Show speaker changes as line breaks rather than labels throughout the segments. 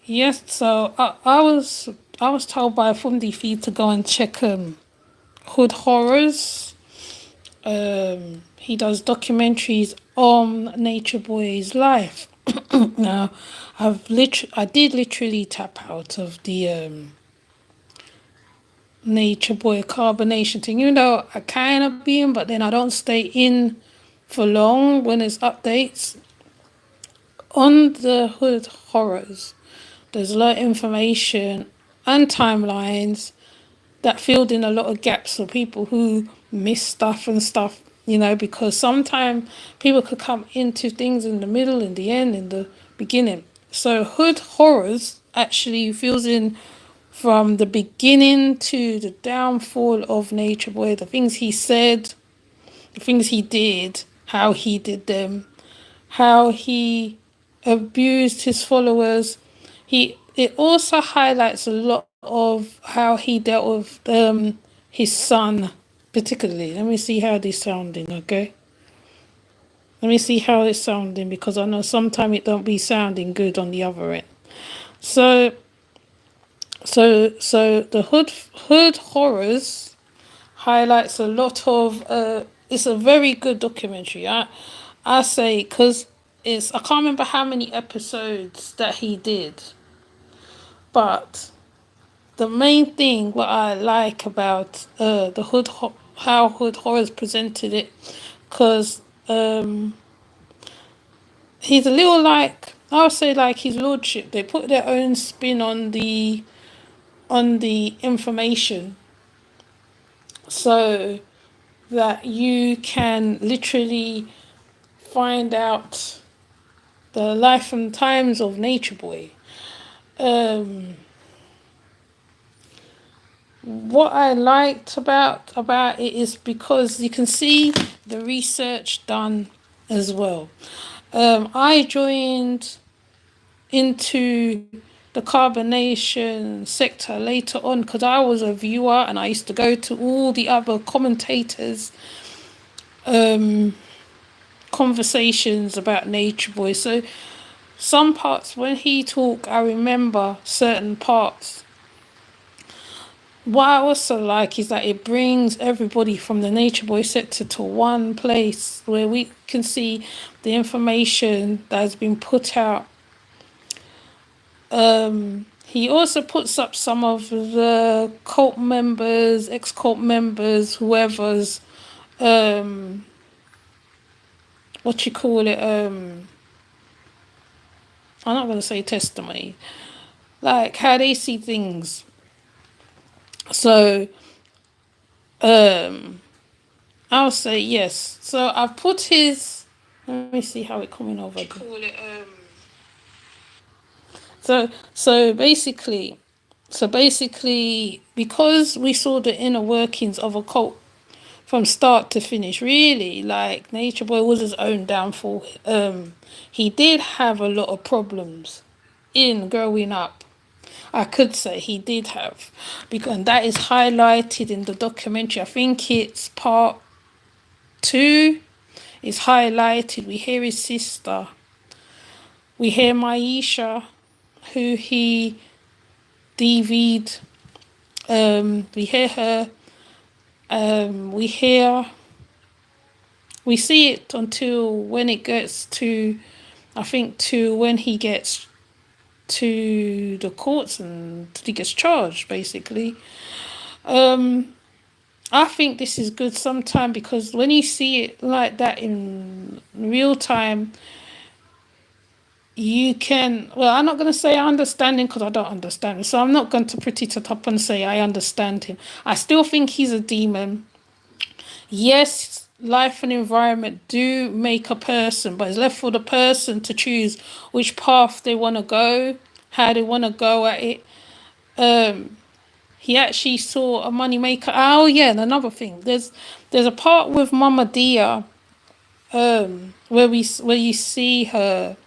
Yes, so I was told by Fundi Feed to go and check Hood Horrors. He does documentaries on Nature Boy's life. Now, I did literally tap out of the Nature Boy carbonation thing. You know, I kind of be in, but then I don't stay in for long when there's updates on the Hood Horrors. There's a lot of information and timelines that filled in a lot of gaps for people who miss stuff and stuff, because sometimes people could come into things in the middle, in the end, in the beginning. So Hood Horrors actually fills in from the beginning to the downfall of Nature Boy, the things he said, the things he did, how he did them, how he abused his followers. It also highlights a lot of how he dealt with his son, particularly. Let me see how this sounding, okay? Let me see how it's sounding, because I know sometimes it don't be sounding good on the other end. So so the Hood Horrors highlights a lot of it's a very good documentary. I say, because I can't remember how many episodes that he did, but the main thing what I like about the how Hood Horrors presented it, because he's a little like, I would say, like his lordship. They put their own spin on the information, so that you can literally find out the life and times of Nature Boy. Um, what I liked about it is because you can see the research done as well. I joined into the carbonation sector later on because I was a viewer and I used to go to all the other commentators' conversations about Nature Boy. So some parts when he talked, I remember certain parts. What I also like is that it brings everybody from the Nature Boy sector to one place where we can see the information that has been put out. He also puts up some of the cult members, ex-cult members, whoever's, what you call it, I'm not going to say testimony, like how they see things. So, I'll say yes. So I've put his, let me see how it coming over. Call it, so basically, because we saw the inner workings of a cult from start to finish, really, like Nature Boy was his own downfall. He did have a lot of problems in growing up. I could say he did have, because and that is highlighted in the documentary. I think it's part 2. It's highlighted. We hear his sister. We hear Maisha, who he DV'd. We hear her. We see it until when it gets to, I think, to when he gets to the courts and he gets charged, basically. I think this is good sometime, because when you see it like that in real time, you can, well, I'm not going to say I understand him because I don't understand him. So I'm not going to put it up and say I understand him. I still think he's a demon. Yes, life and environment do make a person, but it's left for the person to choose which path they want to go, how they want to go at it. He actually saw a money maker. Oh yeah, and another thing, there's a part with Mama Dia, where you see her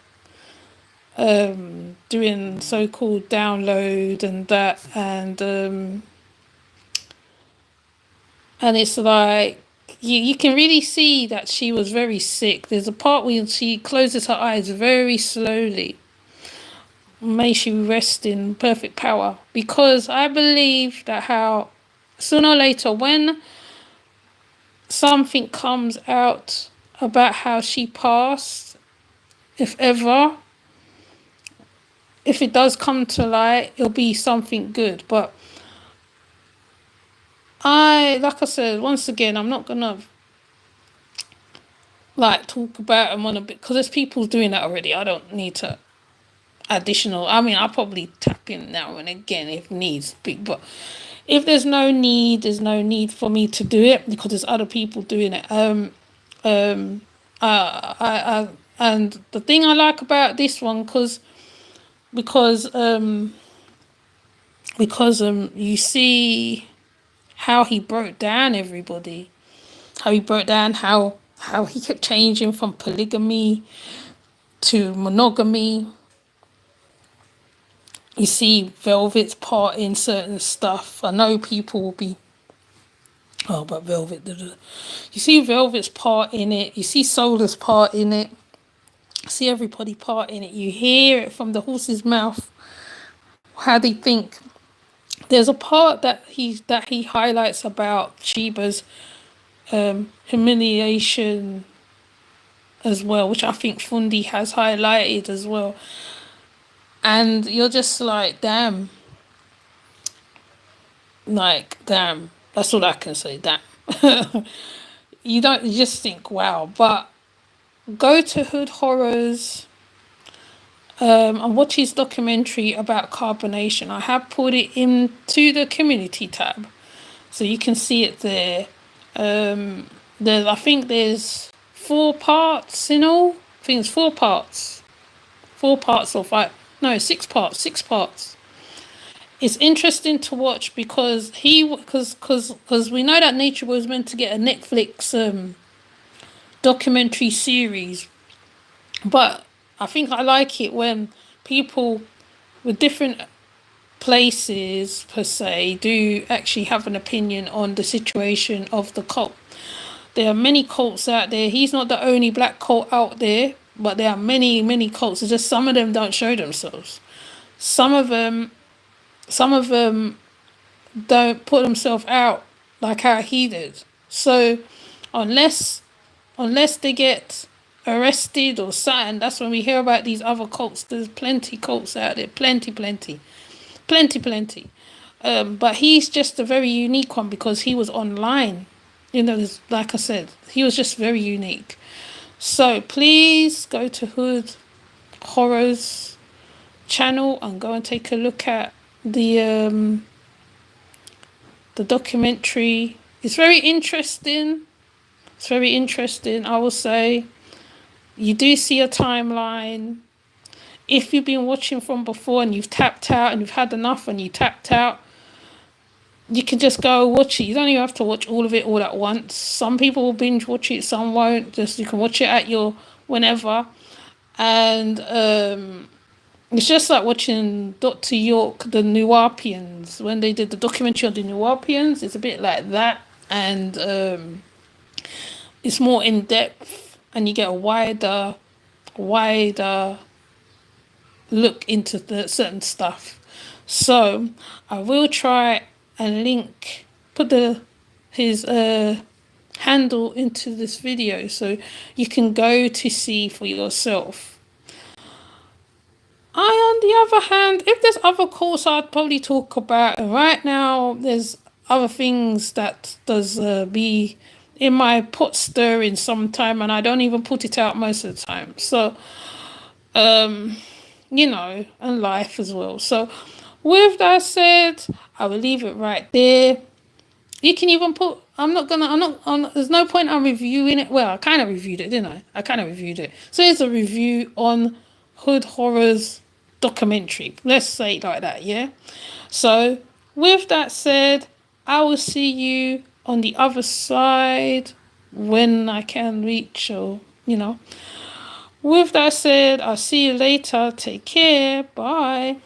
doing so-called download and that, and it's like you can really see that she was very sick. There's a part where she closes her eyes very slowly, may she rest in perfect power, because I believe that how sooner or later, when something comes out about how she passed, if ever, if it does come to light, it'll be something good. But like I said, once again, I'm not gonna like talk about them on a bit, because there's people doing that already. I don't need to additional. I mean, I'll probably tap in now and again if needs be, but if there's no need for me to do it, because there's other people doing it. I and the thing I like about this one, because you see how he broke down everybody, how he broke down how he kept changing from polygamy to monogamy. You see Velvet's part in certain stuff. I know people will be, oh, but Velvet, da, da. You see Velvet's part in it. You see Solar's part in it. You see everybody part in it. You hear it from the horse's mouth, how they think. There's a part that he highlights about Sheba's humiliation as well, which I think Fundi has highlighted as well. And you're just like, damn. Like, damn. That's all I can say, damn. You just think, wow. But go to Hood Horrors and watch his documentary about carbonation. I have put it into the community tab, so you can see it there. I think there's 4 parts in all. I think it's 4 parts. 4 parts or 5. No, 6 parts. 6 parts. It's interesting to watch because because we know that Nature was meant to get a Netflix documentary series, but I think I like it when people with different places per se do actually have an opinion on the situation of the cult. There are many cults out there. He's not the only black cult out there, but there are many cults. It's just some of them don't show themselves. Some of them don't put themselves out like how he did. So unless they get arrested or something, that's when we hear about these other cults. There's plenty cults out there, plenty. But he's just a very unique one because he was online. You know, like I said, he was just very unique. So please go to Hood Horrors channel and go and take a look at the documentary. It's very interesting. I will say. You do see a timeline. If you've been watching from before and you've tapped out and you've had enough and you tapped out, you can just go watch it. You don't even have to watch all of it all at once. Some people will binge watch it, some won't. Just you can watch it at your whenever. And it's just like watching Dr. York, the Nuwapians. When they did the documentary on the Nuwapians, it's a bit like that. And it's more in depth and you get a wider look into the certain stuff. So I will try and put his handle into this video so you can go to see for yourself. On the other hand, if there's other course I'd probably talk about, and right now there's other things that does be in my pot stirring sometime, and I don't even put it out most of the time. So, you know, and life as well. So, with that said, I will leave it right there. You can even put. There's no point I'm reviewing it. Well, I kind of reviewed it, didn't I? So it's a review on Hood Horrors documentary. Let's say it like that, yeah? So, with that said, I will see you on the other side when I can reach, or, you know. With that said, I'll see you later. Take care. Bye.